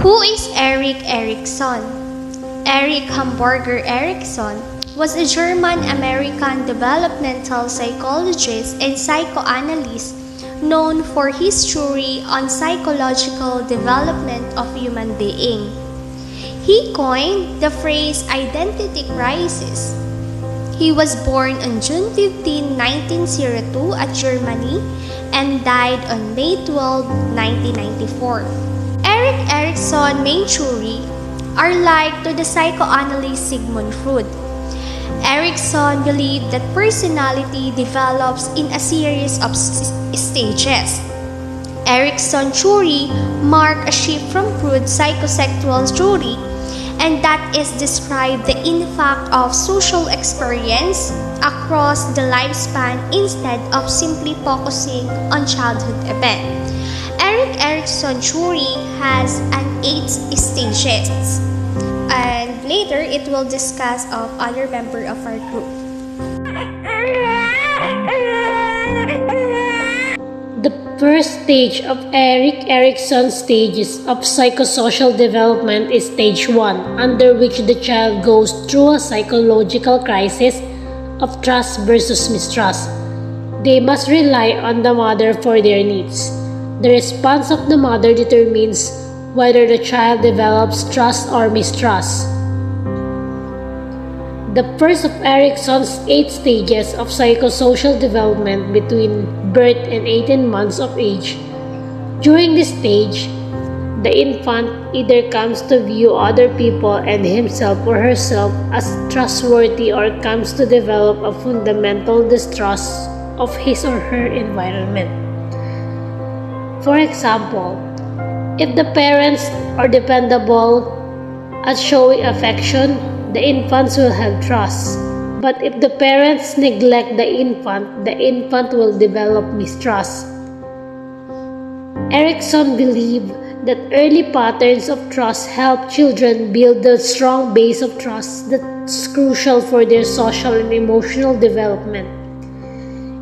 Who is Erik Erikson? Erik Hamburger Erikson was a German-American developmental psychologist and psychoanalyst known for his theory on psychological development of human being. He coined the phrase identity crisis. He was born on June 15, 1902 at Germany and died on May 12, 1994. Erik Erikson's main theory are like to the psychoanalyst Sigmund Freud. Erikson believed that personality develops in a series of stages. Erikson's theory marked a shift from Freud's psychosexual theory, and that is described the impact of social experience across the lifespan instead of simply focusing on childhood events. Erik Erikson's theory has an 8 stages, and later it will discuss of other member of our group. The first stage of Erik Erikson's stages of psychosocial development is stage 1, under which the child goes through a psychological crisis of trust versus mistrust. They must rely on the mother for their needs. The response of the mother determines whether the child develops trust or mistrust. The first of Erikson's 8 stages of psychosocial development between birth and 18 months of age. During this stage, the infant either comes to view other people and himself or herself as trustworthy or comes to develop a fundamental distrust of his or her environment. For example, if the parents are dependable at showing affection, the infants will have trust. But if the parents neglect the infant will develop mistrust. Erikson believed that early patterns of trust help children build the strong base of trust that's crucial for their social and emotional development.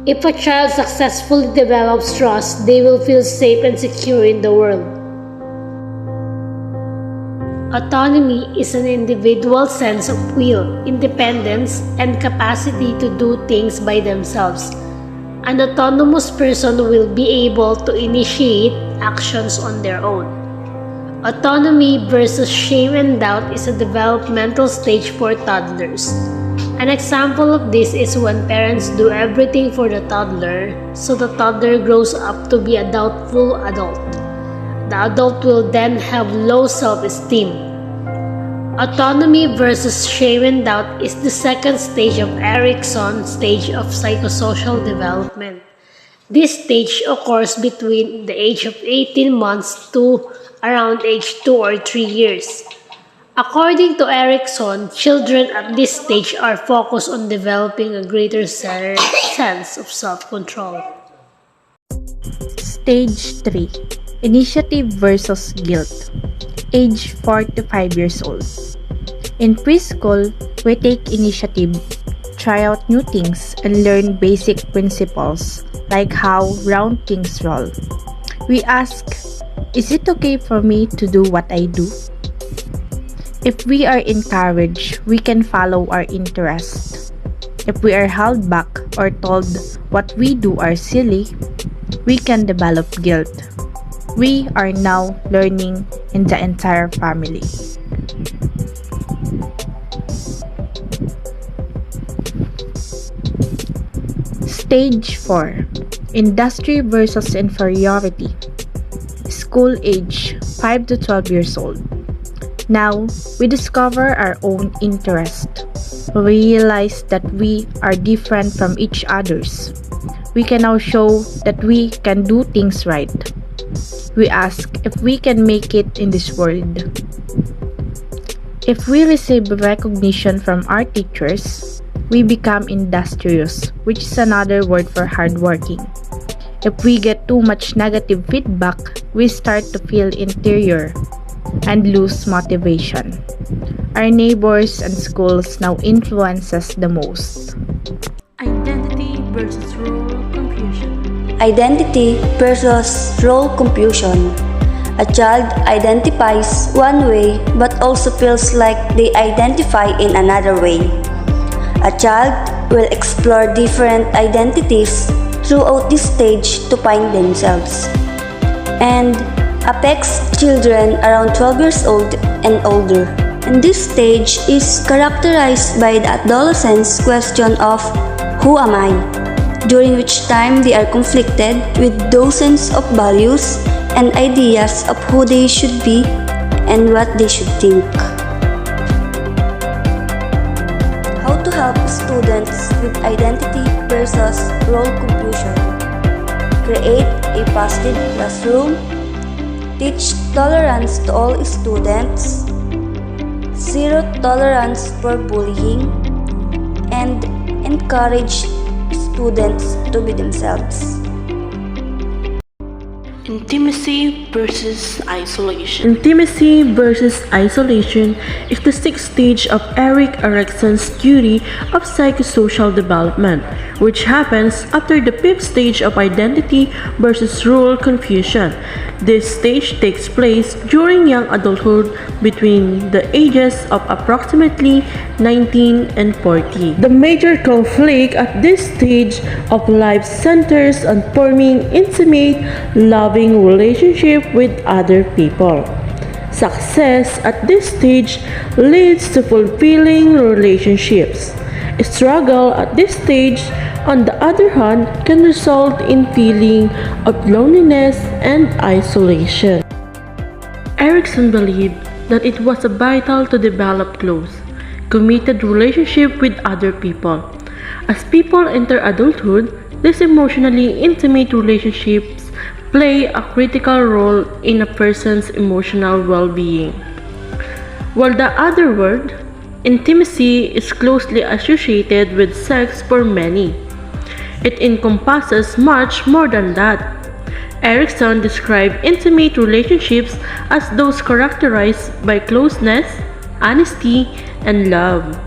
If a child successfully develops trust, they will feel safe and secure in the world. Autonomy is an individual's sense of will, independence, and capacity to do things by themselves. An autonomous person will be able to initiate actions on their own. Autonomy versus shame and doubt is a developmental stage for toddlers. An example of this is when parents do everything for the toddler, so the toddler grows up to be a doubtful adult. The adult will then have low self-esteem. Autonomy versus shame and doubt is the second stage of Erikson's stage of psychosocial development. This stage occurs between the age of 18 months to around age 2 or 3 years. According to Erikson, children at this stage are focused on developing a greater sense of self-control. Stage 3. Initiative versus guilt. Age 4 to 5 years old. In preschool, we take initiative, try out new things, and learn basic principles like how round things roll. We ask, is it okay for me to do what I do? If we are encouraged, we can follow our interest. If we are held back or told what we do are silly, we can develop guilt. We are now learning in the entire family. Stage 4. Industry versus inferiority. School age 5 to 12 years old. Now, we discover our own interest. We realize that we are different from each others. We can now show that we can do things right. We ask if we can make it in this world. If we receive recognition from our teachers, we become industrious, which is another word for hardworking. If we get too much negative feedback, we start to feel inferior and lose motivation. Our neighbors and schools now influence us the most. Identity versus role confusion. Identity versus role confusion. A child identifies one way but also feels like they identify in another way. A child will explore different identities throughout this stage to find themselves, and affects children around 12 years old and older. And this stage is characterized by the adolescent's question of who am I, during which time they are conflicted with dozens of values and ideas of who they should be and what they should think. How to help students with identity versus role confusion. Create a positive classroom. Teach tolerance to all students. Zero tolerance for bullying. And encourage students to be themselves. Intimacy versus isolation. Intimacy versus isolation is the sixth stage of Erikson's theory of psychosocial development, which happens after the fifth stage of identity versus role confusion. This stage takes place during young adulthood between the ages of approximately 19 and 40. The major conflict at this stage of life centers on forming intimate, loving relationship with other people. Success at this stage leads to fulfilling relationships. A struggle at this stage, on the other hand, can result in feeling of loneliness and isolation. Erikson believed that it was vital to develop close, committed relationship with other people. As people enter adulthood, these emotionally intimate relationships play a critical role in a person's emotional well-being. While the other word, intimacy, is closely associated with sex for many, it encompasses much more than that. Erikson described intimate relationships as those characterized by closeness, honesty, and love.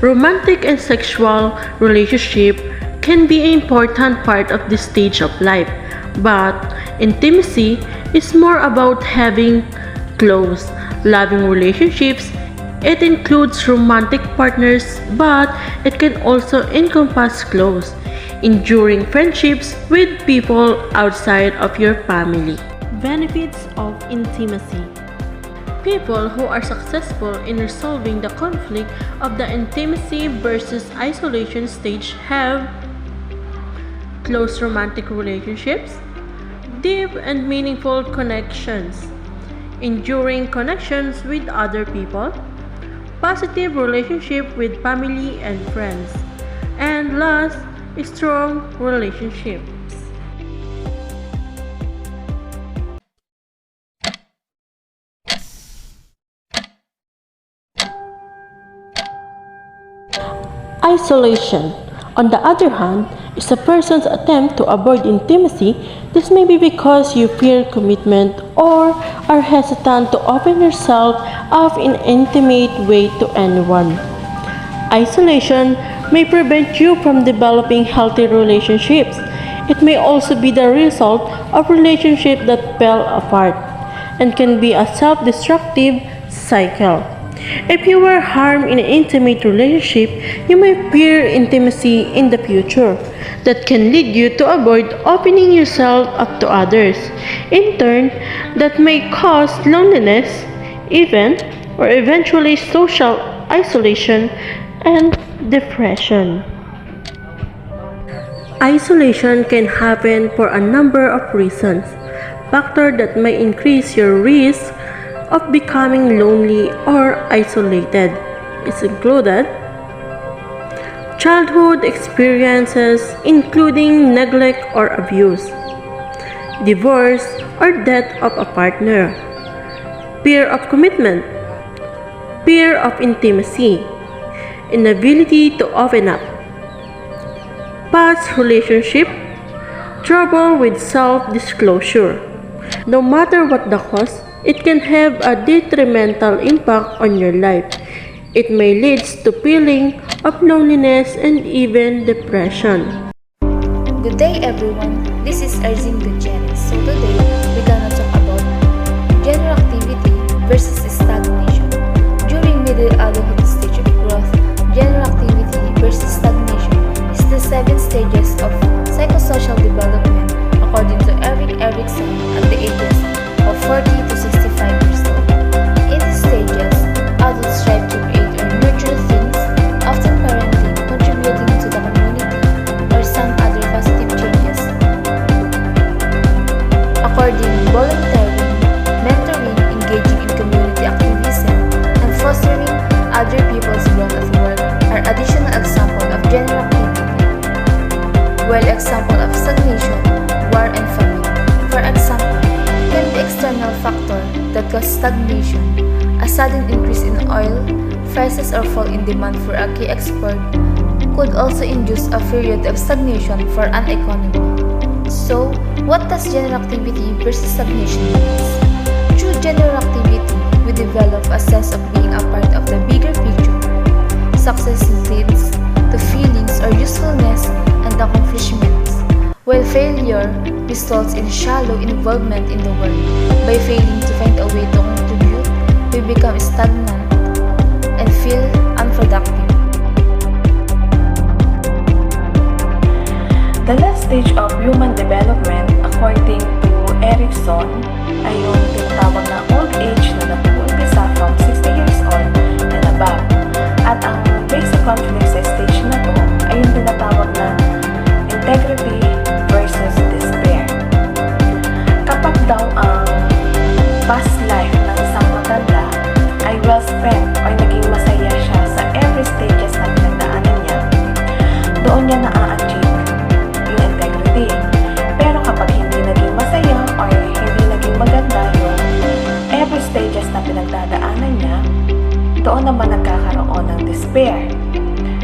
Romantic and sexual relationships can be an important part of this stage of life, but intimacy is more about having close, loving relationships. It includes romantic partners, but it can also encompass close, enduring friendships with people outside of your family. Benefits of intimacy. People who are successful in resolving the conflict of the intimacy versus isolation stage have close romantic relationships, deep and meaningful connections, enduring connections with other people, positive relationship with family and friends, and last, strong relationships. Isolation, on the other hand, is a person's attempt to avoid intimacy. This may be because you fear commitment or are hesitant to open yourself up in an intimate way to anyone. Isolation may prevent you from developing healthy relationships. It may also be the result of relationships that fell apart and can be a self-destructive cycle. If you were harmed in an intimate relationship, you may fear intimacy in the future. That can lead you to avoid opening yourself up to others. In turn, that may cause loneliness, even or eventually social isolation and depression. Isolation can happen for a number of reasons. Factors that may increase your risk of becoming lonely or isolated is included childhood experiences including neglect or abuse, divorce or death of a partner, fear of commitment, fear of intimacy, inability to open up, past relationship, trouble with self-disclosure. No matter what the cause, it can have a detrimental impact on your life. It may lead to feeling of loneliness and even depression. Good day everyone, this is Erikson Theory. So today, we're gonna talk about general activity versus stagnation. During middle adulthood stage of growth, general activity versus stagnation is the 7 stages of psychosocial development according to Erikson at the ages of 40 to 65 years old. In these stages, adults strive to create or nurture things, often parenting, contributing to the community, or some other positive changes. According volunteering, mentoring, engaging in community activism, and fostering other people's growth at work are additional examples of general activity, while example of stagnation, war and famine, for example, can be external factor that cause stagnation. A sudden increase in oil prices or fall in demand for a key export could also induce a period of stagnation for an economy. So, what does general activity versus stagnation mean? Through general activity, we develop a sense of being a part of the bigger picture. Success leads to feelings or usefulness and accomplishments, while failure results in shallow involvement in the world. By failing to find a way to contribute, we become stagnant and feel unproductive. The last stage of human development, according to Erikson, ay yung tinatawag na old age na nag-uumpisa from 60 years old and above. At ang basic conflict sa stage na to ay yung tinatawag na integrity versus despair. Kapag daw ang past life ng isang matanda ay well spent o naging masaya siya sa every stages na pinagdaanan niya, doon niya na-achieve yung integrity. Pero kapag hindi naging masaya o hindi naging maganda yung every stages na pinagdadaanan niya, doon naman nagkakaroon ng despair.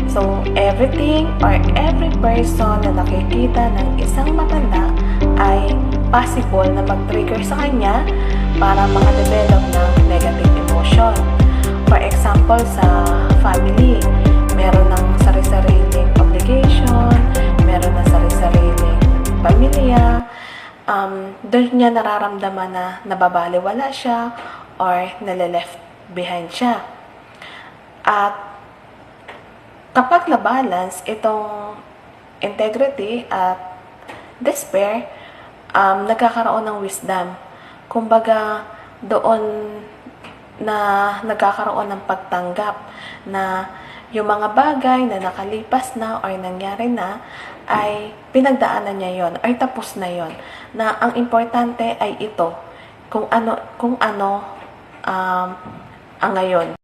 So, everything or every person na nakikita ng isang matanda ay possible na mag-trigger sa kanya para makadevelop ng negative emotion. For example, sa family, meron ng sari-sariling obligation, meron ng sari-sariling pamilya, doon niya nararamdaman na nababaliwala siya or nale-left behind siya. At kapag na-balance itong integrity at despair, nagkakaroon ng wisdom. Kumbaga, doon na nagkakaroon ng pagtanggap na yung mga bagay na nakalipas na or nangyari na ay pinagdaanan niya yon ay tapos na yon, na ang importante ay ito kung ano ang ngayon.